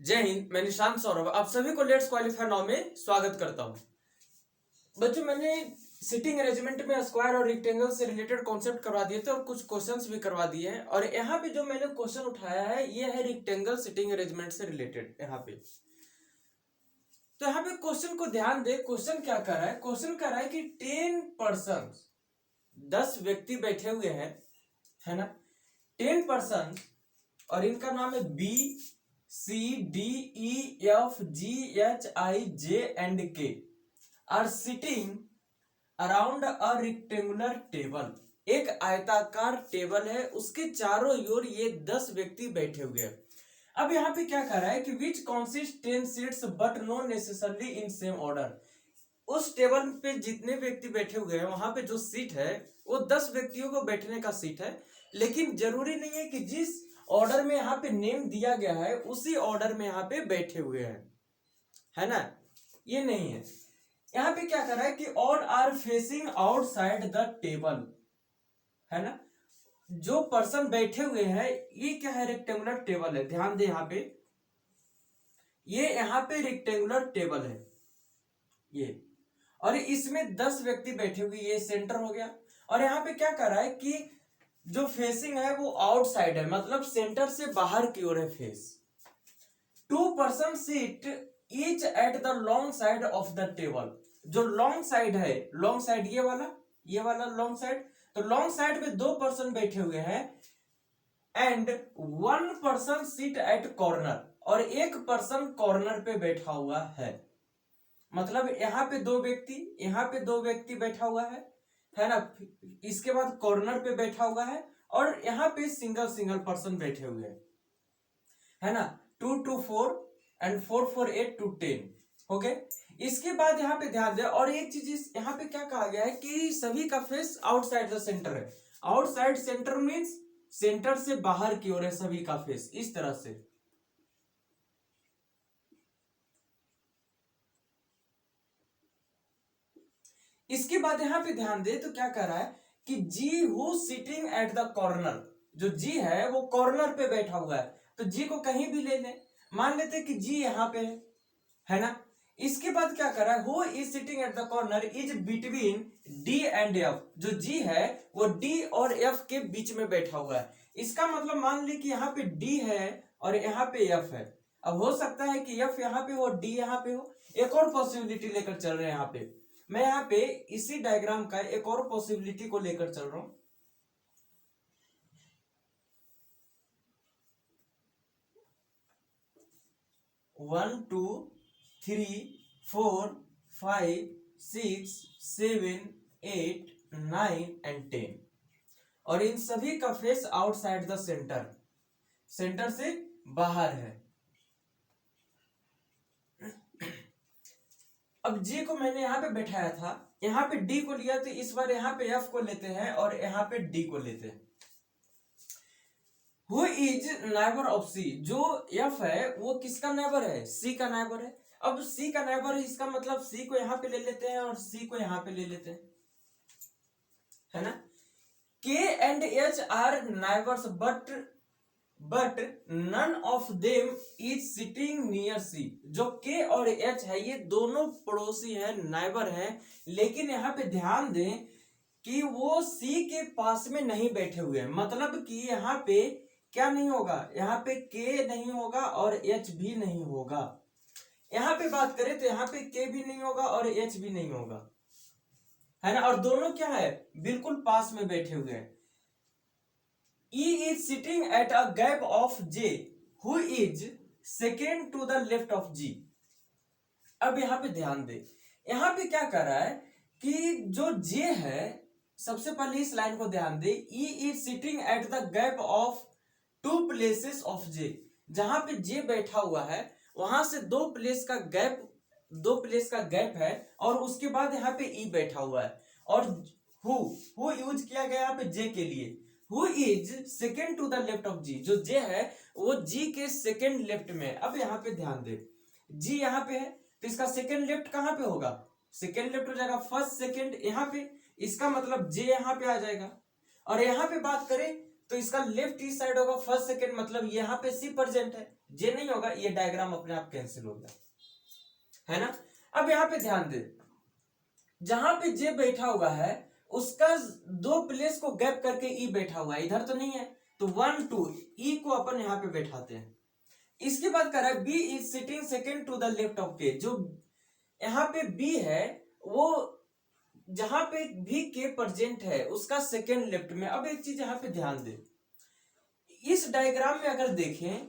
जय हिंद। मैं निशांत सौरभ आप सभी को लेट्स क्वालिफाई नाउ में स्वागत करता हूं। बच्चों, मैंने सिटिंग अरेंजमेंट में स्क्वायर और रेक्टेंगल से रिलेटेड कॉन्सेप्ट करवा दिए थे और कुछ क्वेश्चंस भी करवा दिए हैं। और यहाँ पे जो मैंने क्वेश्चन उठाया है ये है रेक्टेंगल सिटिंग अरेंजमेंट से रिलेटेड। यहाँ पे तो यहाँ पे क्वेश्चन को ध्यान दे। क्वेश्चन क्या कर रहा है? क्वेश्चन कर रहा है कि 10 पर्सन 10 व्यक्ति बैठे हुए हैं, है ना। 10 पर्सन और इनका नाम है B C D E F G H I J and K are sitting around a rectangular table. एक आयताकार टेबल है, उसके चारों ओर ये 10 व्यक्ति बैठे हुए हैं। अब यहाँ पे क्या कर रहा है कि which consist 10 seats but not necessarily in same order. उस टेबल पे जितने व्यक्ति बैठे हुए हैं वहां पे जो सीट है वो 10 व्यक्तियों को बैठने का सीट है, लेकिन जरूरी नहीं है कि जिस ऑर्डर में यहाँ पे नेम दिया गया है उसी ऑर्डर में यहाँ पे बैठे हुए हैं, है ना। ये नहीं है। यहाँ पे क्या कर रहा है कि all are facing outside the table, है ना। जो पर्सन बैठे हुए हैं ये क्या है? रेक्टेंगुलर टेबल है। ध्यान दे, यहाँ पे ये यहाँ पे रेक्टेंगुलर टेबल है ये, और इसमें 10 व्यक्ति बैठे हुए, ये सेंटर हो गया। और यहाँ पे क्या कर रहा है कि जो फेसिंग है वो आउटसाइड है, मतलब सेंटर से बाहर की ओर है face. 2 person seat each at the long side of the table. जो लॉन्ग साइड है, लॉन्ग साइड ये वाला लॉन्ग साइड, तो लॉन्ग साइड में 2 पर्सन बैठे हुए हैं and 1 person seat at corner, और एक पर्सन कॉर्नर पे बैठा हुआ है। मतलब यहाँ पे 2 व्यक्ति, यहाँ पे 2 व्यक्ति बैठा हुआ है ना। इसके बाद कॉर्नर पे बैठा हुआ है और यहाँ पे सिंगल पर्सन बैठे हुए हैं, है ना। 2 to 4 एंड 4 4 8 to 10 हो गए। इसके बाद यहाँ पे ध्यान दे, और एक चीज यहाँ पे क्या कहा गया है कि सभी का फेस आउटसाइड द सेंटर है। आउटसाइड सेंटर मीन्स सेंटर से बाहर की ओर है सभी का फेस, इस तरह से। इसके बाद यहाँ पे ध्यान दे तो क्या कर रहा है कि G who sitting at the corner, जो जी है वो कॉर्नर पे बैठा हुआ है, तो जी को कहीं भी ले लें। मान लेते कि जी यहाँ पे है ना। इसके बाद क्या कर रहा है? Who is sitting at the corner is between D and F. जो जी है वो डी और एफ के बीच में बैठा हुआ है। इसका मतलब मान ली कि यहाँ पे डी है और यहाँ पे एफ है। अब हो सकता है कि एफ यहाँ पे हो, डी यहाँ पे हो। एक और पॉसिबिलिटी लेकर चल रहे हैं यहाँ पे। मैं यहाँ पे इसी डायग्राम का एक और पॉसिबिलिटी को लेकर चल रहा हूं। 1 2 3 4 5 6 7 8 9 एंड 10, और इन सभी का face outside the centre, centre से बाहर है। अब जी को मैंने यहाँ पे बैठाया था, यहाँ पे डी को लिया, तो इस बार यहाँ पे एफ को लेते हैं और यहाँ पे डी को लेते हैं। Who is neighbor of C? जो एफ है वो किसका नेबर है? सी का नेबर है। अब सी का नेबर है, इसका मतलब सी को यहाँ पे ले लेते हैं और सी को यहाँ पे ले लेते हैं, है ना। K and H are neighbours but none of them is sitting near C. जो K और H है ये दोनों पड़ोसी हैं, नेबर हैं, लेकिन यहाँ पे ध्यान दें कि वो C के पास में नहीं बैठे हुए हैं। मतलब कि यहाँ पे क्या नहीं होगा? यहाँ पे K नहीं होगा और H भी नहीं होगा। यहाँ पे बात करें तो यहाँ पे K भी नहीं होगा और H भी नहीं होगा, है ना। और दोनों क्या है? बिल्कुल पास में बैठे हुए हैं। E is sitting at a gap of J, who is second to the left of G. अब यहाँ पे ध्यान दे, यहाँ पे क्या कर रहा है कि जो J है, सबसे पहले इस लाइन को ध्यान दे। E is sitting at the gap of 2 places of J। जहां पे J बैठा हुआ है वहां से 2 प्लेस का गैप है, और उसके बाद यहाँ पे E बैठा हुआ है। और हु यूज किया गया यहाँ पे J के लिए। Who is second to the left of G? जो J है वो G के सेकेंड लेफ्ट में। अब यहाँ पे ध्यान दे, G यहाँ पे है तो इसका सेकेंड लेफ्ट कहाँ पे होगा? सेकेंड लेफ्ट हो जाएगा, फर्स्ट सेकेंड यहाँ पे। इसका मतलब J यहाँ पे आ जाएगा। और यहाँ पे बात करें तो इसका लेफ्ट ईस्ट साइड होगा फर्स्ट सेकेंड, मतलब यहाँ पे सी प्रेजेंट है, जे नहीं होगा, ये डायग्राम अपने आप कैंसिल हो गया, है ना। अब यहाँ पे ध्यान दे, जहां पे जे बैठा हुआ है उसका दो प्लेस को गैप करके ई बैठा हुआ है, इधर तो नहीं है, तो 1 2 ई को अपन यहाँ पे बैठाते हैं। इसके बाद कह रहा है B is sitting second to the left of के, जो यहाँ पे बी है वो जहां पे भी के प्रेजेंट है उसका सेकेंड लेफ्ट में। अब एक चीज यहाँ पे ध्यान दे, इस डायग्राम में अगर देखें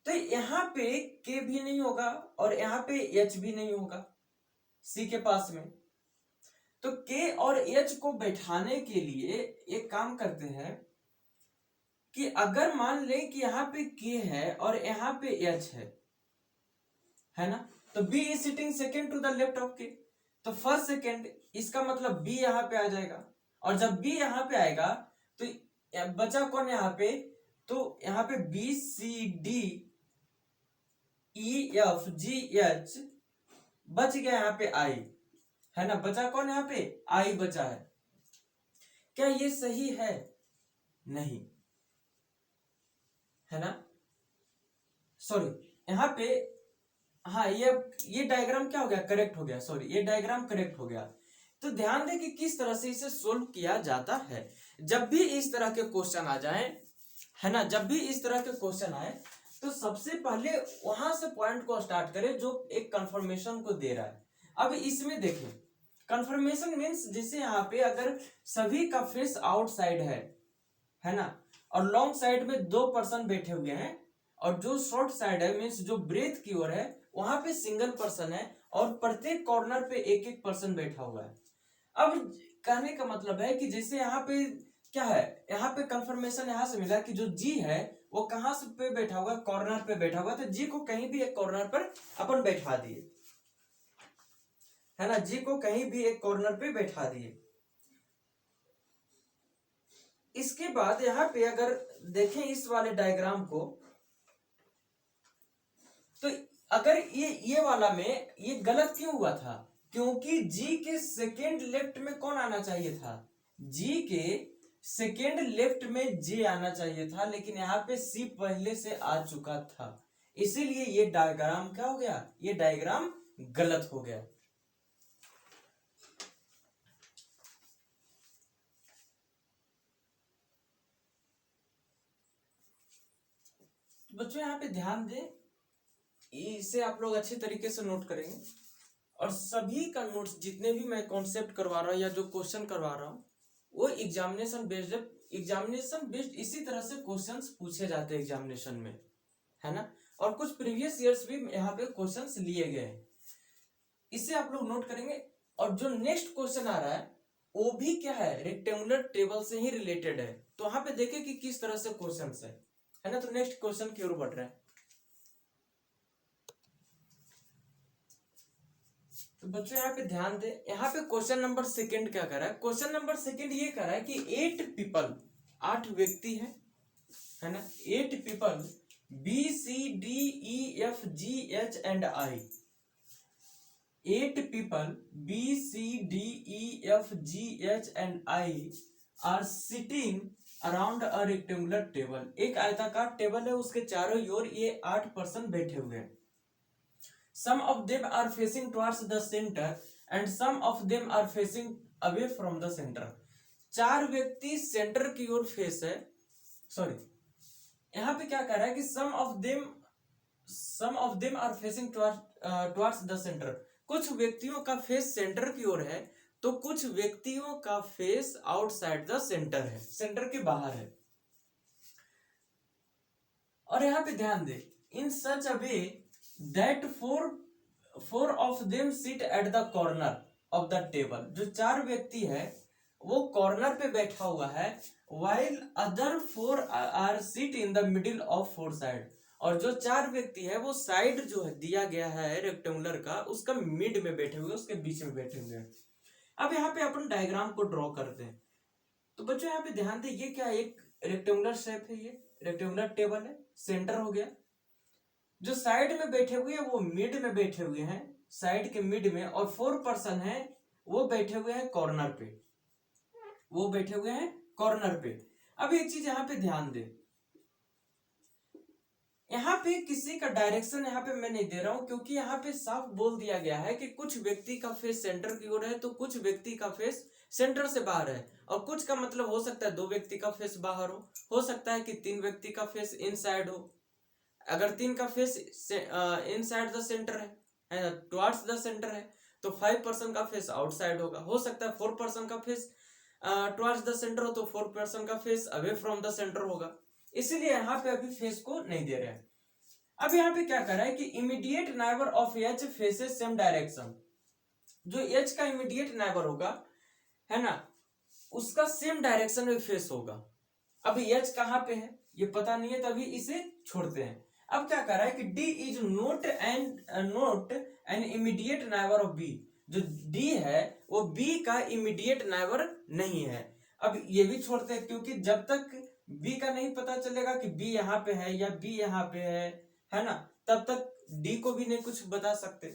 तो यहाँ पे के भी नहीं होगा और यहाँ पे एच भी नहीं होगा सी के पास में। तो के और एच को बैठाने के लिए एक काम करते हैं कि अगर मान लें कि यहाँ पे के है और यहाँ पे एच है ना, तो B is sitting second to the left of के, तो फर्स्ट सेकेंड, इसका मतलब बी यहाँ पे आ जाएगा, और जब बी यहाँ पे आएगा तो बचा कौन यहाँ पे, तो यहाँ पे B C D E F G H बच गया, यहाँ पे आई है ना, बचा कौन यहाँ पे, आई बचा है। क्या ये सही है? नहीं, है ना, सॉरी यहाँ पे, हाँ ये डायग्राम क्या हो गया, करेक्ट हो गया, सॉरी ये डायग्राम करेक्ट हो गया। तो ध्यान दें कि किस तरह से इसे सोल्व किया जाता है। जब भी इस तरह के क्वेश्चन आ जाएं, है ना, जब भी इस तरह के क्वेश्चन आए तो सबसे पहले वहां से पॉइंट को स्टार्ट करें जो एक कंफर्मेशन को दे रहा है। अब इसमें देखें, कंफर्मेशन मीन्स जैसे यहाँ पे अगर सभी का फेस आउटसाइड है ना, और लॉन्ग साइड में 2 पर्सन बैठे हुए हैं, और जो शॉर्ट साइड है मीन्स जो ब्रेथ की ओर है वहां पे सिंगल पर्सन है, और प्रत्येक कॉर्नर पे एक एक पर्सन बैठा हुआ है। अब कहने का मतलब है कि जैसे यहाँ पे क्या है, यहाँ पे कंफर्मेशन यहाँ से मिला कि जो जी है वो कहाँ से पे बैठा हुआ, कॉर्नर पे बैठा हुआ, तो जी को कहीं भी एक कॉर्नर पर अपन बैठा दिए, है ना, जी को कहीं भी एक कॉर्नर पे बैठा दिए। इसके बाद यहाँ पे अगर देखें इस वाले डायग्राम को, तो अगर ये वाला में ये गलत क्यों हुआ था, क्योंकि जी के सेकेंड लेफ्ट में कौन आना चाहिए था, जी के सेकेंड लेफ्ट में जे आना चाहिए था, लेकिन यहाँ पे सी पहले से आ चुका था, इसीलिए ये डायग्राम क्या हो गया, ये डायग्राम गलत हो गया। बच्चों यहाँ पे ध्यान दें, इसे आप लोग अच्छे तरीके से नोट करेंगे, और सभी का नोट्स जितने भी मैं कॉन्सेप्ट करवा रहा हूँ या जो क्वेश्चन करवा रहा हूँ वो एग्जामिनेशन बेस्ड इसी तरह से क्वेश्चंस पूछे जाते हैं एग्जामिनेशन में, है ना, और कुछ प्रीवियस ईयर्स भी यहाँ पे क्वेश्चंस लिए गए हैं, इसे आप लोग नोट करेंगे। और जो नेक्स्ट क्वेश्चन आ रहा है वो भी क्या है, रेक्टेंगुलर टेबल से ही रिलेटेड है, तो वहां पे देखें कि किस तरह से क्वेश्चन है ना। तो नेक्स्ट क्वेश्चन की ओर बढ़ रहे हैं। तो बच्चों यहाँ पे ध्यान दे, यहाँ पे क्वेश्चन नंबर सेकंड क्या कर रहा है, क्वेश्चन नंबर सेकंड ये कर रहा है कि 8 पीपल, 8 व्यक्ति है ना, 8 people B C D E F G H and I, 8 people B C D E F G H and I are sitting around a rectangular table. एक आयताकार टेबल है, उसके चारों ओर ये 8 पर्सन बैठे हुए हैं। Some of them are facing towards the center and some of them are facing away from the center. 4 व्यक्ति सेंटर की ओर फेस है, सॉरी यहाँ पे क्या कह रहा है कि some of them are facing towards the center, कुछ व्यक्तियों का फेस सेंटर की ओर है तो कुछ व्यक्तियों का फेस आउटसाइड द सेंटर है, सेंटर के बाहर है। और यहाँ पे ध्यान दे, इन सच अ वे that four of them sit at the corner of the table, जो 4 व्यक्ति है वो कॉर्नर पे बैठा हुआ है, while other 4 are sit in the middle of 4 side, और जो 4 व्यक्ति है वो साइड जो है दिया गया है रेक्टेंगुलर का उसका मिड में बैठे हुए, उसके बीच में बैठे हुए हैं। अब यहाँ पे अपन डायग्राम को ड्रॉ करते हैं। तो बच्चों यहाँ पे ध्यान दे, ये क्या एक रेक्टेंगुलर शेप है, ये रेक्टेंगुलर टेबल है, सेंटर हो गया, जो साइड में बैठे हुए हैं वो मिड में बैठे हुए हैं, साइड के मिड में, और 4 पर्सन है वो बैठे हुए हैं कॉर्नर पे, वो बैठे हुए हैं कॉर्नर पे। अब एक चीज यहाँ पे ध्यान दे, यहाँ पे किसी का डायरेक्शन यहाँ पे मैं नहीं दे रहा हूं, क्योंकि यहाँ पे साफ बोल दिया गया है कि कुछ व्यक्ति का फेस सेंटर की ओर है तो कुछ व्यक्ति का फेस सेंटर से बाहर है। और कुछ का मतलब हो सकता है 2 व्यक्ति का फेस बाहर हो सकता है कि 3 व्यक्ति का फेस इनसाइड हो। अगर 3 का फेस इनसाइड द सेंटर है टुवर्ड्स द सेंटर है, तो 5% का फेस आउटसाइड होगा। हो सकता है 4% का फेस टुवर्ड्स द सेंटर हो, तो 4% का face away from the centre होगा। इसीलिए यहाँ पे अभी फेस को नहीं दे रहे हैं। अब यहाँ पे क्या कर रहा है कि immediate neighbour of H faces same direction. जो एच का इमीडिएट नाइबर होगा, है ना, उसका सेम डायरेक्शन में फेस होगा। अभी एच कहाँ पे है ये पता नहीं है, तभी इसे छोड़ते हैं। अब क्या कर रहा है कि D is not an immediate neighbour of B. जो डी है वो बी का इमीडिएट नाइबर नहीं है। अब ये भी छोड़ते हैं, क्योंकि जब तक बी का नहीं पता चलेगा कि बी यहाँ पे है या बी यहाँ पे है ना, तब तक डी को भी नहीं कुछ बता सकते,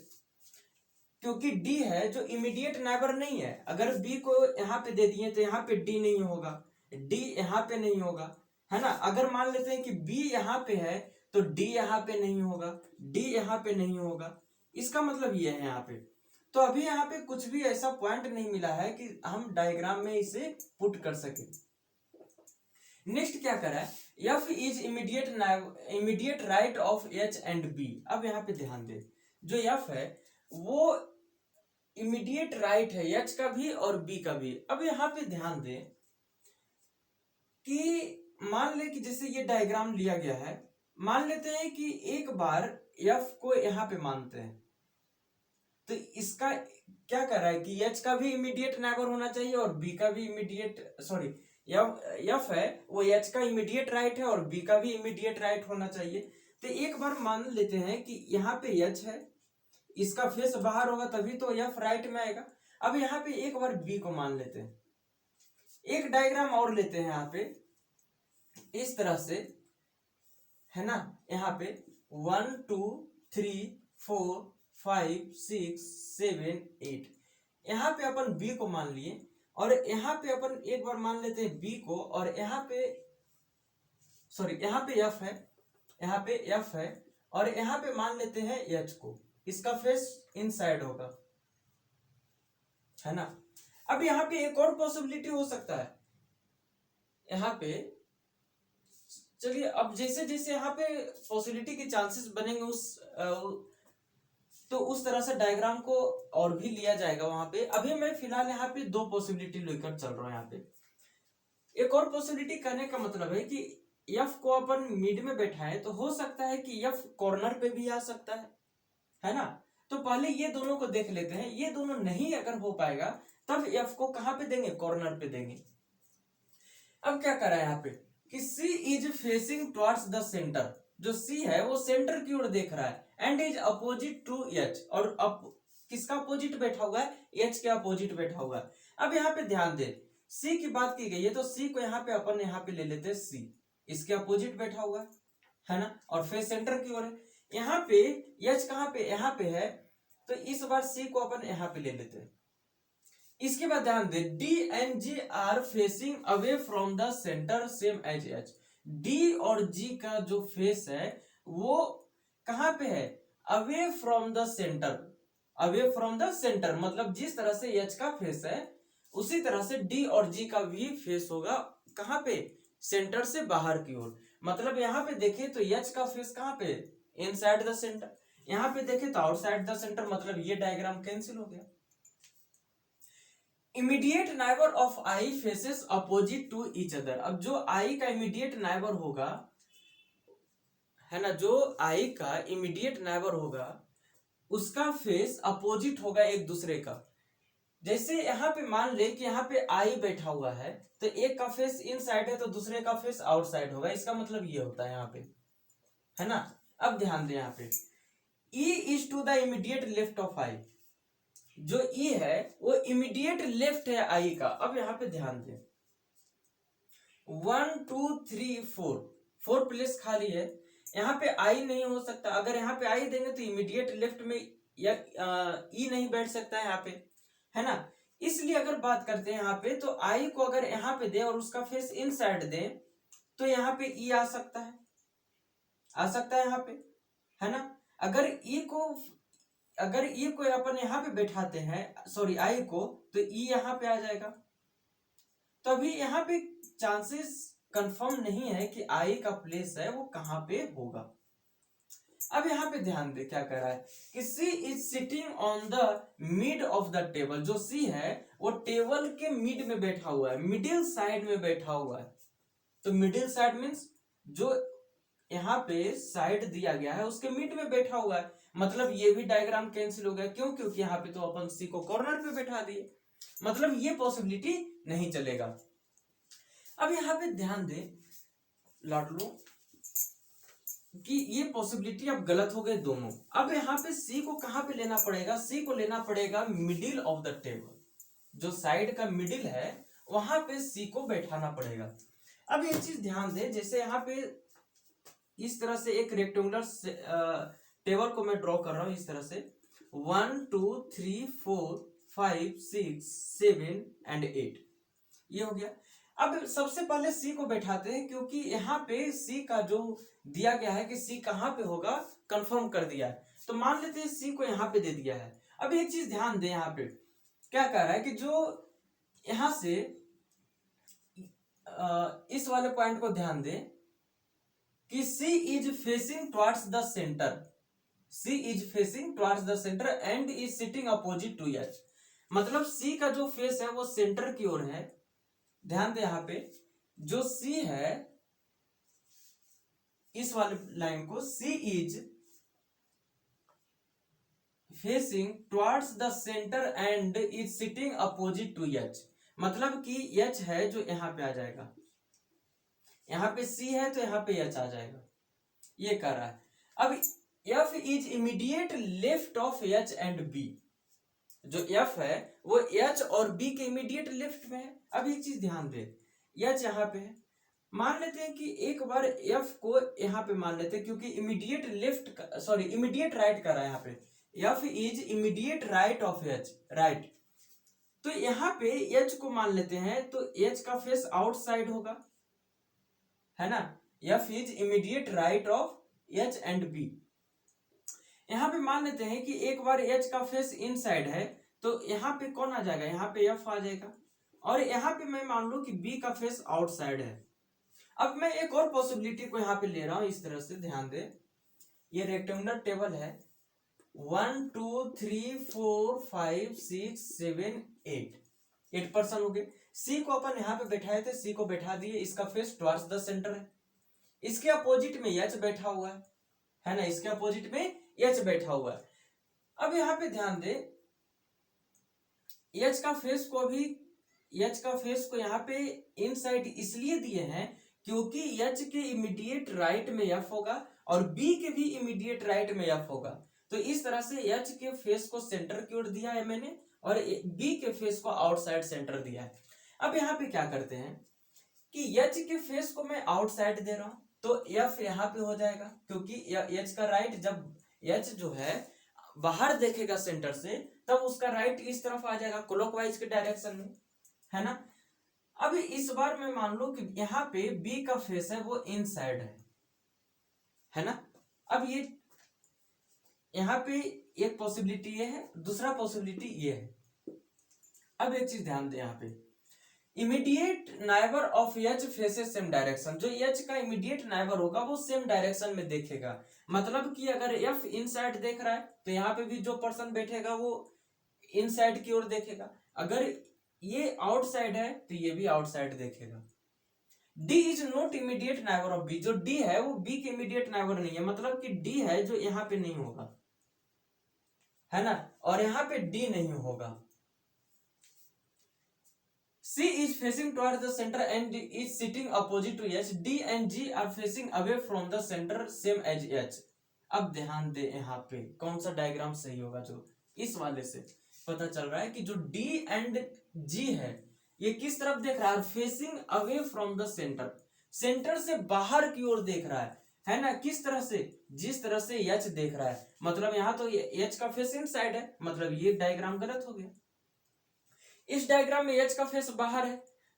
क्योंकि डी है जो इमीडिएट नाइबर नहीं है। अगर बी को यहाँ पे दे दिए तो यहाँ पे डी नहीं होगा, डी यहाँ पे नहीं होगा, है ना। अगर मान लेते हैं कि बी यहाँ पे है तो डी यहाँ पे नहीं होगा, डी यहाँ पे नहीं होगा। इसका मतलब ये है यहाँ पे। तो अभी यहाँ पे कुछ भी ऐसा पॉइंट नहीं मिला है कि हम डायग्राम में इसे पुट कर सके। नेक्स्ट क्या करा है, F is immediate right of H and B. अब यहाँ पे ध्यान दे, जो एफ है वो इमीडिएट राइट है एच का भी और बी का भी। अब यहाँ पे ध्यान दे कि मान ले कि जैसे ये डायग्राम लिया गया है, मान लेते हैं कि एक बार एफ को यहाँ पे मानते हैं, तो इसका क्या कर रहा है कि एच का भी इमीडिएट नाइबर होना चाहिए और बी का भी इमीडिएट, सॉरी एफ है वो एच का इमीडिएट राइट है और बी का भी इमीडिएट राइट होना चाहिए। तो एक बार मान लेते हैं कि यहाँ पे एच है, इसका फेस बाहर होगा तभी तो एफ राइट में आएगा। अब यहाँ पे एक बार बी को मान लेते हैं, एक डायग्राम और लेते हैं यहाँ पे इस तरह से, है ना। यहाँ पे 1 2 3 4 5 6 7 8, यहाँ पे अपन बी को मान लिए और यहाँ पे अपन एक बार मान लेते हैं बी को, और यहाँ पे सॉरी यहाँ पे एफ है, यहाँ पे एफ है और यहाँ पे मान लेते हैं एच को। इसका फेस इनसाइड होगा, है ना। अब यहाँ पे एक और पॉसिबिलिटी हो सकता है, यहाँ पे चलिए अब जैसे जैसे यहाँ पे पॉसिबिलिटी के चांसेस बनेंगे तो उस तरह से डायग्राम को और भी लिया जाएगा वहां पे। अभी मैं फिलहाल यहाँ पे 2 पॉसिबिलिटी लेकर चल रहा हूँ। यहाँ पे एक और पॉसिबिलिटी करने का मतलब है कि एफ को अपन मिड में बैठाएं तो हो सकता है कि एफ कॉर्नर पे भी आ सकता है ना। तो पहले ये दोनों को देख लेते हैं, ये दोनों नहीं अगर हो पाएगा तब एफ को कहां पे देंगे, कॉर्नर पे देंगे। अब क्या करा है यहाँ पे कि C is facing towards the centre. जो C है वो सेंटर की ओर देख रहा है and is opposite to H, और अब किसका अपोजिट बैठा हुआ है, H के अपोजिट बैठा हुआ है। अब यहाँ पे ध्यान दे, C की बात की गई है तो C को यहाँ पे अपन यहाँ पे ले लेते हैं, C इसके अपोजिट बैठा हुआ है ना, और फेस सेंटर की ओर है। यहाँ पे H कहाँ पे, यहाँ पे है, तो इस बार C को अपन यहाँ पे ले लेते हैं। इसके बाद ध्यान दे, D and G are facing away from the centre same as H। D और G का जो फेस है वो कहां पे है, away from the centre. Away from the centre मतलब जिस तरह से H का फेस है उसी तरह से D और G का भी फेस होगा कहां पे, सेंटर से बाहर की ओर। मतलब यहाँ पे देखे तो H का फेस कहां पे, इनसाइड द सेंटर, यहाँ पे देखे तो आउटसाइड द सेंटर। मतलब ये डायग्राम कैंसिल हो गया। Immediate neighbour of I faces opposite to each other. अब जो आई का इमीडिएट नाइबर होगा, है ना, जो आई का इमीडिएट नाइबर होगा उसका फेस अपोजिट होगा एक दूसरे का। जैसे यहाँ पे मान ले कि यहाँ पे आई बैठा हुआ है तो एक का फेस इनसाइड है तो दूसरे का फेस आउटसाइड होगा। इसका मतलब ये होता है यहाँ पे, है ना। अब ध्यान दे, यहाँ पे E is to the immediate left of I. जो ई है वो इमीडिएट लेफ्ट है आई का। अब यहाँ पे ध्यान दे, 1 2 3 4 प्लेस खाली है, यहाँ पे आई नहीं हो सकता। अगर यहाँ पे आई देंगे तो इमीडिएट लेफ्ट में या ई नहीं बैठ सकता है यहाँ पे, है ना। इसलिए अगर बात करते हैं यहाँ पे, तो आई को अगर यहाँ पे दे और उसका फेस इनसाइड दे, तो यहाँ पे ई आ सकता है, यहाँ पे, है ना। अगर ई को अपन यहाँ पे बैठाते हैं, सॉरी आई को, तो ई यहाँ पे आ जाएगा। तो अभी यहाँ पे चांसेस कंफर्म नहीं है कि आई का प्लेस है वो कहाँ पे होगा। अब यहाँ पे ध्यान दे क्या कर रहा है कि C is sitting on the mid of the table. जो सी है वो टेबल के मिड में बैठा हुआ है, मिडिल साइड में बैठा हुआ है। तो मिडिल साइड मीन्स जो यहाँ पे साइड दिया गया है उसके मिड में बैठा हुआ है, मतलब ये भी डायग्राम कैंसिल हो गया। क्यों? क्योंकि यहाँ पे तो अपन सी को कॉर्नर पे बैठा दिए, मतलब ये पॉसिबिलिटी नहीं चलेगा। अब यहाँ पे ध्यान दे लाडलू कि ये पॉसिबिलिटी अब गलत हो गए दोनों। अब यहाँ पे सी को कहाँ पे लेना पड़ेगा? सी को लेना पड़ेगा मिडिल ऑफ द टेबल, जो साइड का मिडिल है वहां पे सी को बैठाना पड़ेगा। अब ये चीज ध्यान दे, जैसे यहाँ पे इस तरह से एक रेक्टेंगुलर टेबल को मैं ड्रॉ कर रहा हूं इस तरह से 1 2 3 4 5 6 7 एंड 8, ये हो गया। अब सबसे पहले सी को बैठाते हैं, क्योंकि यहाँ पे सी का जो दिया गया है कि सी कहाँ पे होगा कंफर्म कर दिया है, तो मान लेते हैं सी को यहाँ पे दे दिया है। अब एक चीज ध्यान दे, यहाँ पे क्या कह रहा है कि जो यहाँ से इस वाले पॉइंट को ध्यान दे कि C is facing towards the centre, C is facing towards the centre and is sitting opposite to H। मतलब C का जो फेस है वो सेंटर की ओर है। ध्यान दे यहाँ पे जो C है, इस वाले लाइन को C is facing towards the centre and is sitting opposite to H। मतलब कि H है जो यहाँ पे आ जाएगा, यहाँ पे C है तो यहाँ पे H आ जाएगा, ये कर रहा है। अब F is immediate left of H and B। जो F है वो H और B के इमीडिएट लेफ्ट में है। अब एक चीज ध्यान दे, H यहाँ पे है, मान लेते हैं कि एक बार F को यहाँ पे मान लेते हैं, क्योंकि immediate left sorry immediate right कर रहा है यहाँ पे, F is immediate right of H, right. तो यहाँ पे H को मान लेते हैं, तो H का फेस आउटसाइड होगा, है ना। F is immediate right of H and B। यहाँ पे मान लेते हैं कि एक बार H का फेस इनसाइड है, तो यहाँ पे कौन आ जाएगा? यहाँ पे F आ जाएगा। और यहाँ पे मैं मान लूं कि B का फेस आउटसाइड है। अब मैं एक और पॉसिबिलिटी को यहाँ पे ले रहा हूं इस तरह से, ध्यान दे, ये रेक्टेंगुलर टेबल है 1 2 3 4 5 6 7 8 पर्सन हो गए। C को अपन यहाँ पे बैठाए थे, C को बैठा दिए, इसका फेस टुवर्ड्स द सेंटर है। इसके अपोजिट में H बैठा हुआ है ना, इसके अपोजिट में H बैठा हुआ है। अब यहाँ पे ध्यान दे, H का फेस को यहाँ पे इनसाइड इसलिए दिए हैं क्योंकि H के इमीडिएट राइट में F होगा और B के भी इमीडिएट राइट में F होगा। तो इस तरह से H के फेस को सेंटर की ओर दिया है मैंने और B के फेस को आउटसाइड सेंटर दिया है। अब यहाँ पे क्या करते हैं कि H के फेस को मैं आउटसाइड दे रहा हूं, तो F यहाँ पे हो जाएगा, क्योंकि H का राइट, जब H जो है बाहर देखेगा सेंटर से, तब उसका राइट इस तरफ आ जाएगा क्लॉकवाइज के डायरेक्शन में, है ना। अब इस बार मैं मान लो कि यहाँ पे B का फेस है वो इनसाइड है ना। अब ये यहाँ पे एक पॉसिबिलिटी ये है, दूसरा पॉसिबिलिटी ये है। अब एक चीज ध्यान दे, यहाँ पे immediate neighbour of H faces same direction. जो H का इमीडिएट नाइबर होगा वो सेम डायरेक्शन में देखेगा। मतलब कि अगर F इनसाइड देख रहा है तो यहाँ पे भी जो पर्सन बैठेगा वो इनसाइड की ओर देखेगा। अगर ये आउटसाइड है तो ये भी आउटसाइड देखेगा। D is not immediate neighbour of B। जो D है वो B के इमीडिएट नाइबर नहीं है, मतलब कि D है जो यहाँ पे नहीं होगा, है ना, और यहाँ पे D नहीं होगा। C is facing towards the center and is sitting opposite to H. D and G are facing away from the center same as H. अब ध्यान दे, यहाँ पे कौन सा डायग्राम सही होगा? जो इस वाले से पता चल रहा है कि जो D and G है ये किस तरफ देख रहा है? Facing away from the centre, centre से बाहर की ओर देख रहा है ना। किस तरह से? जिस तरह से H देख रहा है, मतलब यहाँ तो H का फेस इनसाइड है, मतलब ये डायग्राम गलत हो गया। इस डायग्राम में एच का फेस बाहर है,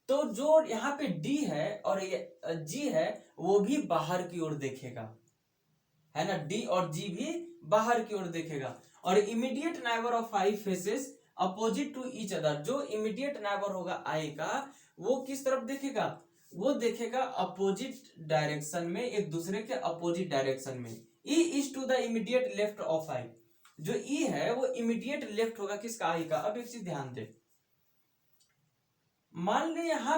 तो जो यहाँ पे डी है और जी है वो भी बाहर की ओर देखेगा, है ना, डी और जी भी बाहर की ओर देखेगा। और immediate neighbour of I faces opposite to each other, जो इमीडिएट नाइबर होगा आई का वो किस तरफ देखेगा, वो देखेगा अपोजिट डायरेक्शन में, एक दूसरे के अपोजिट डायरेक्शन में। E is to the immediate left of I, जो ई है वो इमीडिएट लेफ्ट होगा किसका, आई का। अब एक चीज ध्यान दे, मान ले यहाँ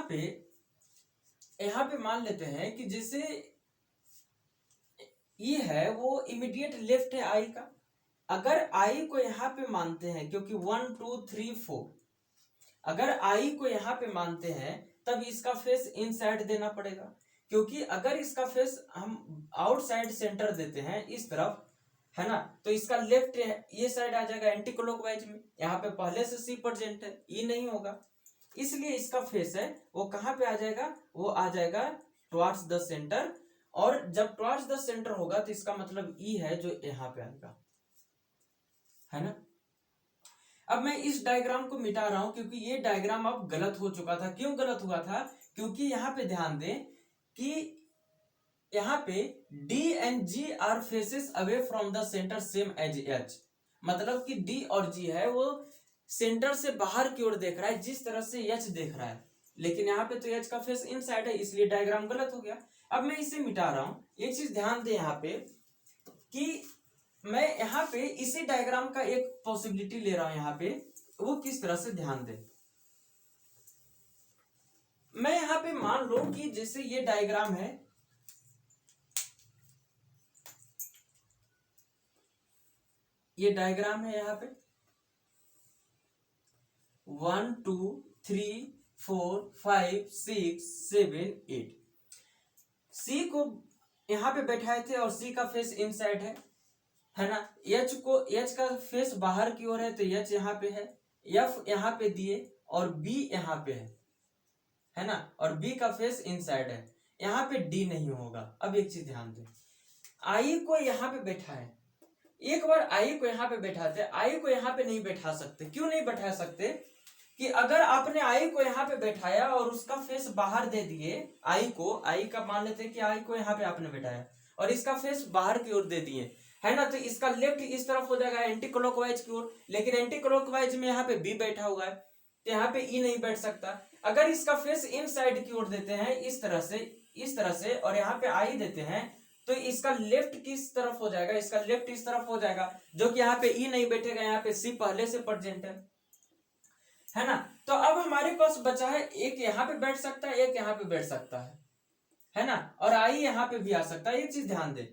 पे मान लेते हैं कि जैसे ई है वो इमीडिएट लेफ्ट है आई का। अगर आई को यहाँ पे मानते हैं, क्योंकि 1 2 3 4, अगर आई को यहाँ पे मानते हैं तब इसका फेस इनसाइड देना पड़ेगा, क्योंकि अगर इसका फेस हम आउटसाइड सेंटर देते हैं इस तरफ, है ना, तो इसका लेफ्ट ये साइड आ जाएगा एंटी क्लॉकवाइज में। यहाँ पे पहले से सी प्रेजेंट है, ई नहीं होगा, इसलिए इसका फेस है वो कहाँ पे आ जाएगा, वो आ जाएगा टुवर्ड्स द सेंटर। और जब टुवर्ड्स द सेंटर होगा तो इसका मतलब ई है जो यहाँ पे आएगा, है ना। अब मैं इस डायग्राम को मिटा रहा हूं क्योंकि ये डायग्राम अब गलत हो चुका था। क्यों गलत हुआ था, क्योंकि यहाँ पे ध्यान दें कि यहाँ पे D and G are faces away from the centre same as H, मतलब कि D और G है वो सेंटर से बाहर की ओर देख रहा है जिस तरह से H देख रहा है, लेकिन यहाँ पे तो H का फेस इनसाइड है, इसलिए डायग्राम गलत हो गया। अब मैं इसे मिटा रहा हूं। एक चीज ध्यान दे यहाँ पे कि मैं यहाँ पे इसी डायग्राम का एक पॉसिबिलिटी ले रहा हूं, यहाँ पे वो किस तरह से, ध्यान दे। मैं यहाँ पे मान लो कि जैसे ये डायग्राम है, ये डायग्राम है यहाँ पे 1 2 3 4 5 6 7 8, सी को यहाँ पे बैठाए थे और सी का फेस इनसाइड है ना। एच का फेस बाहर की ओर है तो एच यहाँ पे है, एफ यहाँ पे दिए और बी यहाँ पे है ना, और बी का फेस इनसाइड है, यहाँ पे डी नहीं होगा। अब एक चीज ध्यान दे, आई को यहाँ पे बैठा है, एक बार आई को यहाँ पे बैठाते, आई को यहाँ पे नहीं बैठा सकते। क्यों नहीं बैठा सकते, कि अगर आपने आई को यहाँ पे बैठाया और उसका फेस बाहर दे दिए, आई का मान लेते कि आई को यहाँ पे आपने बैठाया और इसका फेस बाहर की ओर दे दिए, है ना, तो इसका लेफ्ट इस तरफ हो जाएगा एंटी क्लॉकवाइज की ओर, लेकिन एंटी क्लॉकवाइज में यहाँ पे बी बैठा हुआ है तो यहाँ पे ई नहीं बैठ सकता। अगर इसका फेस इन साइड की ओर देते हैं इस तरह से और यहाँ पे आई देते हैं तो इसका लेफ्ट किस तरफ हो जाएगा, इसका लेफ्ट इस तरफ हो जाएगा, जो कि यहाँ पे ई नहीं बैठेगा, यहाँ पे सी पहले से प्रेजेंट है ना। तो अब हमारे पास बचा है एक यहाँ पे बैठ सकता है, एक यहाँ पे बैठ सकता है ना, और आई यहाँ पे भी आ सकता है। एक चीज ध्यान दे,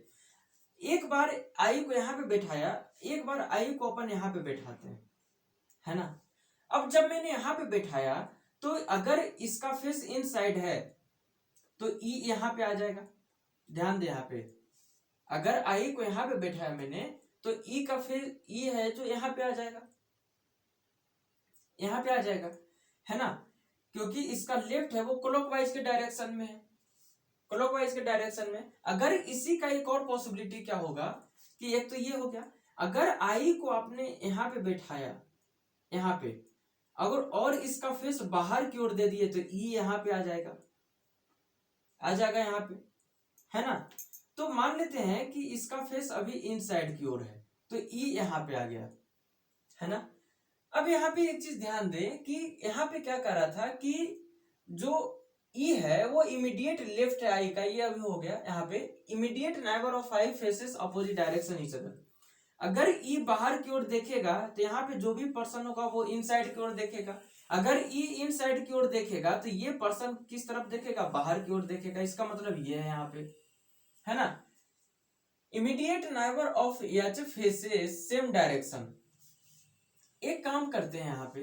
एक बार आई को यहाँ पे बैठाया, एक बार आई को अपन यहाँ पे बैठाते हैं, है ना। अब जब मैंने यहाँ पे बैठाया तो अगर इसका फेस इनसाइड है तो ई यहाँ पे आ जाएगा। ध्यान दे, यहाँ पे अगर आई को यहाँ पे बैठाया मैंने तो ई का फेस ई है जो यहाँ पे आ जाएगा, यहाँ पे आ जाएगा, है ना, क्योंकि इसका लेफ्ट है वो क्लॉकवाइज के डायरेक्शन में है, क्लॉकवाइज के डायरेक्शन में। अगर इसी का एक और पॉसिबिलिटी क्या होगा कि एक तो ये हो गया, अगर आई को आपने यहाँ पे बैठाया, यहाँ पे अगर और इसका फेस बाहर की ओर दे दिए तो ई यहाँ पे आ जाएगा यहाँ पे, है ना। तो मान लेते हैं कि इसका फेस अभी इनसाइड की ओर है तो ई यहाँ पे आ गया, है ना। अब यहाँ पे एक चीज ध्यान दें कि यहाँ पे क्या कर रहा था कि जो ई है वो इमीडिएट लेफ्ट है आई का, ये अभी हो गया यहाँ पे immediate neighbour of I faces opposite direction each other. अगर ई बाहर की ओर देखेगा तो यहाँ पे जो भी पर्सन होगा वो इनसाइड की ओर देखेगा, अगर ई इनसाइड की ओर देखेगा तो ये पर्सन किस तरफ देखेगा, बाहर की ओर देखेगा। इसका मतलब ये है यहाँ पे, है ना, immediate neighbour of H faces same direction. एक काम करते हैं यहाँ पे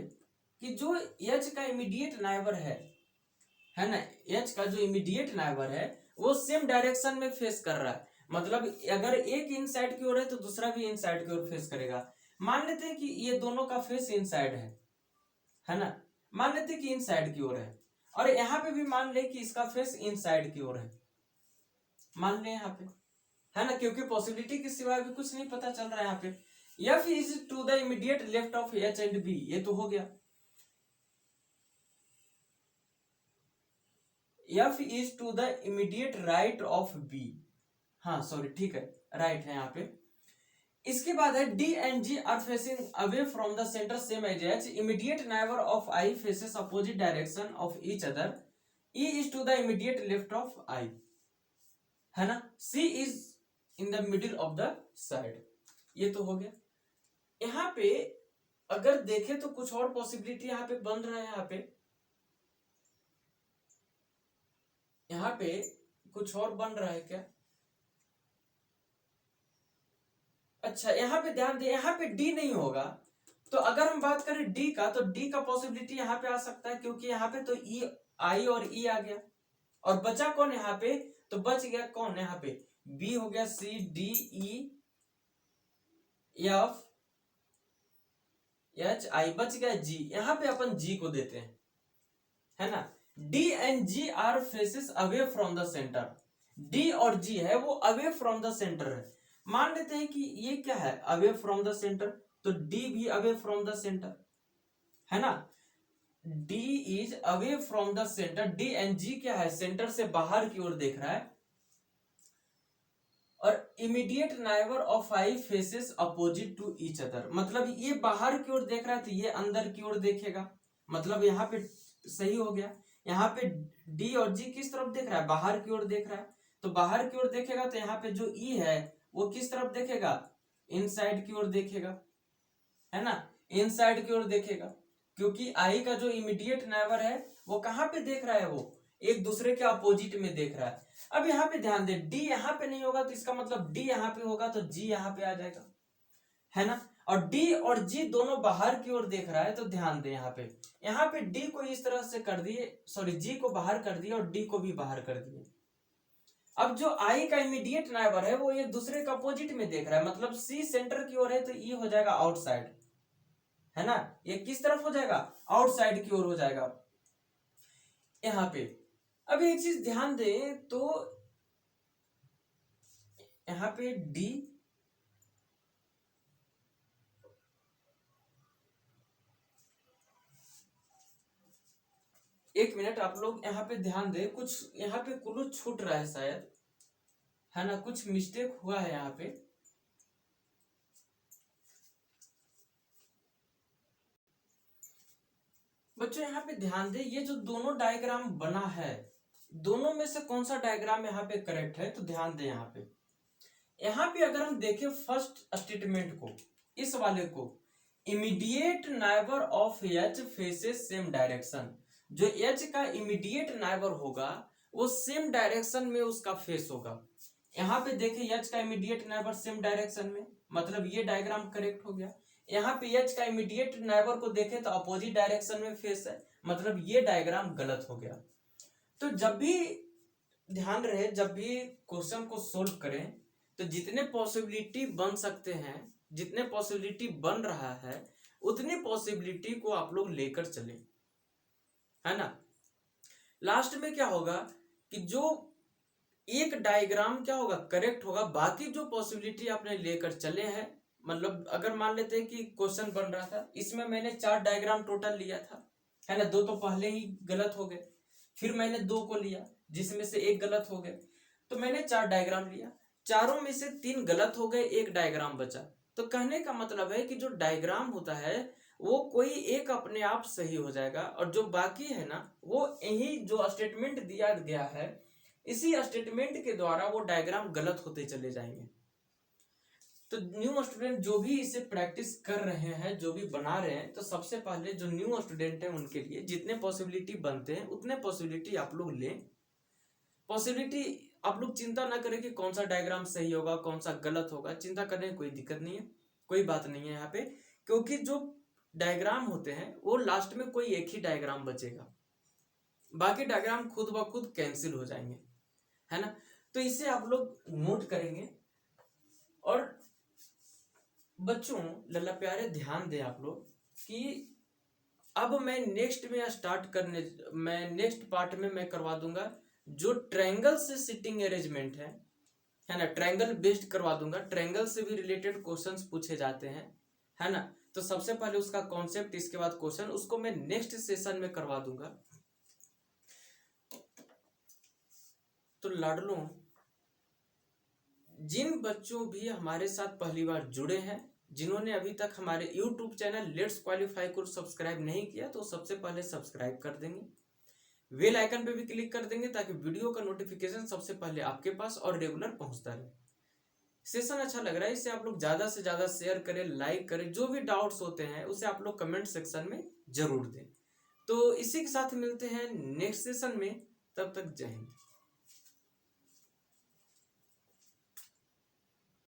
कि जो एच का इमीडिएट नाइबर है ना, एच का जो इमीडिएट नाइबर है वो सेम डायरेक्शन में फेस कर रहा है, मतलब अगर एक इनसाइड की ओर है तो दूसरा भी इनसाइड की ओर फेस करेगा। मान लेते हैं कि ये दोनों का फेस इनसाइड है ना, मान लेते हैं कि इनसाइड की ओर है और यहाँ पे भी मान ले कि इसका फेस इनसाइड की ओर है, मान ले यहाँ पे, है ना, क्योंकि पॉसिबिलिटी के सिवाय भी कुछ नहीं पता चल रहा है यहाँ पे। F is to the immediate left of H and B, ये तो हो गया। F is to the immediate right of B। हाँ सॉरी ठीक है, राइट है यहाँ पे। इसके बाद है D and G are facing away from the center same as H, immediate neighbor of I faces opposite direction of each other, E is to the immediate left of I, है ना। C is in the middle of the side। ये तो हो गया। यहाँ पे अगर देखें तो कुछ और पॉसिबिलिटी यहाँ पे बन रहा है। यहाँ पे कुछ और बन रहा है क्या? अच्छा यहाँ पे ध्यान दें, यहाँ पे डी नहीं होगा। तो अगर हम बात करें डी का, तो डी का पॉसिबिलिटी यहाँ पे आ सकता है, क्योंकि यहाँ पे तो ई आई और ई आ गया, और बचा कौन यहाँ पे? तो बच गया कौन यहाँ पे? बी हो गया, C D E F H I, बच गया जी। यहाँ पे अपन जी को देते हैं, है ना। D and G are faces away from the centre. D और जी है वो अवे फ्रॉम द सेंटर है। मान लेते हैं कि ये क्या है, अवे फ्रॉम द सेंटर, तो डी भी अवे फ्रॉम द सेंटर, है ना। D is away from the centre. D and G क्या है, सेंटर से बाहर की ओर देख रहा है, और immediate neighbour of I faces opposite to each other. मतलब ये बाहर की ओर देख रहा है तो ये अंदर की ओर देखेगा, मतलब यहाँ पे सही हो गया। यहाँ पे डी और जी किस तरफ देख रहा है, बाहर की ओर देख रहा है, तो बाहर की ओर देखेगा तो यहाँ पे जो ई है वो किस तरफ देखेगा, इनसाइड की ओर देखेगा, है ना, इनसाइड की ओर देखेगा, क्योंकि आई का जो इमीडिएट नाइबर है वो कहाँ पे देख रहा है, वो एक दूसरे के अपोजिट में देख रहा है। अब यहाँ पे ध्यान दे, डी यहाँ पे नहीं होगा तो इसका मतलब डी यहाँ पे होगा तो जी यहाँ पे आ जाएगा, है ना। और डी और जी दोनों बाहर की ओर देख रहा है, तो ध्यान दे यहाँ पे डी को इस तरह से कर दिए, सॉरी जी को बाहर कर दिए और डी को भी बाहर कर दिए। अब जो आई का इमीडिएट नाइबर है वो एक दूसरे के अपोजिट में देख रहा है, मतलब सी सेंटर की ओर है तो ई हो जाएगा आउटसाइड, है ना। ये किस तरफ हो जाएगा, आउटसाइड की ओर हो जाएगा यहाँ पे। अब एक चीज ध्यान दें तो यहाँ पे डी, एक मिनट आप लोग यहाँ पे ध्यान दें, कुछ यहाँ पे क्लू छूट रहा है शायद, है ना, कुछ मिस्टेक हुआ है यहाँ पे। बच्चों यहाँ पे ध्यान दें, ये जो दोनों डायग्राम बना है, दोनों में से कौन सा डायग्राम यहाँ पे करेक्ट है? तो ध्यान दें यहाँ पे अगर हम देखें फर्स्ट स्टेटमेंट को, इस वाले को, immediate neighbour of H faces same direction. जो एच का इमीडिएट नाइबर होगा वो सेम डायरेक्शन में उसका फेस होगा। यहाँ पे देखें एच का इमीडिएट नाइबर सेम डायरेक्शन में, मतलब ये डायग्राम करेक्ट हो गया। यहाँ पे एच का इमीडिएट नाइबर को देखें तो अपोजिट डायरेक्शन में फेस है, मतलब ये डायग्राम गलत हो गया। तो जब भी ध्यान रहे, जब भी क्वेश्चन को सोल्व करें तो जितने पॉसिबिलिटी बन सकते हैं, जितने पॉसिबिलिटी बन रहा है उतनी पॉसिबिलिटी को आप लोग लेकर चलें, है ना। लास्ट में क्या होगा कि जो एक डायग्राम क्या होगा, करेक्ट होगा, बाकी जो पॉसिबिलिटी आपने लेकर चले हैं, मतलब अगर मान लेते हैं कि क्वेश्चन बन रहा था, इसमें मैंने 4 डायग्राम टोटल लिया था, है ना, 2 तो पहले ही गलत हो गए, फिर मैंने 2 को लिया जिसमें से 1 गलत हो गए, तो मैंने 4 डायग्राम लिया, चारों में से 3 गलत हो गए, 1 डायग्राम बचा। तो कहने का मतलब है कि जो डायग्राम होता है वो कोई एक अपने आप सही हो जाएगा, और जो बाकी है ना वो यही जो स्टेटमेंट दिया गया है इसी स्टेटमेंट के द्वारा वो डायग्राम गलत होते चले जाएंगे। तो न्यू स्टूडेंट जो भी इसे प्रैक्टिस कर रहे हैं, जो भी बना रहे हैं, तो सबसे पहले जो न्यू स्टूडेंट है उनके लिए जितने पॉसिबिलिटी बनते हैं उतने पॉसिबिलिटी आप लोग लें। पॉसिबिलिटी आप लोग चिंता ना करें कि कौन सा डायग्राम सही होगा कौन सा गलत होगा, चिंता करने की कोई दिक्कत नहीं है, कोई बात नहीं है यहाँ पे, क्योंकि जो डायग्राम होते हैं वो लास्ट में कोई एक ही डायग्राम बचेगा, बाकी डायग्राम खुद ब खुद कैंसिल हो जाएंगे, है ना। तो इसे आप लोग नोट करेंगे। और बच्चों लल्ला प्यारे ध्यान दें आप लोग कि अब मैं नेक्स्ट पार्ट में मैं करवा दूंगा जो ट्रायंगल से सिटिंग अरेंजमेंट है ना, ट्रायंगल बेस्ड करवा दूंगा। ट्रायंगल से भी रिलेटेड क्वेश्चंस पूछे जाते हैं, है ना। तो सबसे पहले उसका कॉन्सेप्ट, इसके बाद क्वेश्चन, उसको मैं नेक्स्ट सेशन में करवा दूंगा। तो लाडलों, जिन बच्चों भी हमारे साथ पहली बार जुड़े हैं, जिन्होंने अभी तक हमारे YouTube चैनल लेट्स क्वालिफाई को सब्सक्राइब नहीं किया, तो सबसे पहले सब्सक्राइब कर देंगे, बेल आइकन पे भी क्लिक कर देंगे ताकि वीडियो का नोटिफिकेशन सबसे पहले आपके पास और रेगुलर पहुंचता रहे। सेशन अच्छा लग रहा है, इसे आप लोग ज़्यादा से ज़्यादा शेयर करें, लाइक करें, जो भी डाउट्स होते हैं उसे आप लोग कमेंट सेक्शन में जरूर दें। तो इसी के साथ मिलते हैं नेक्स्ट सेशन में, तब तक जय हिंद।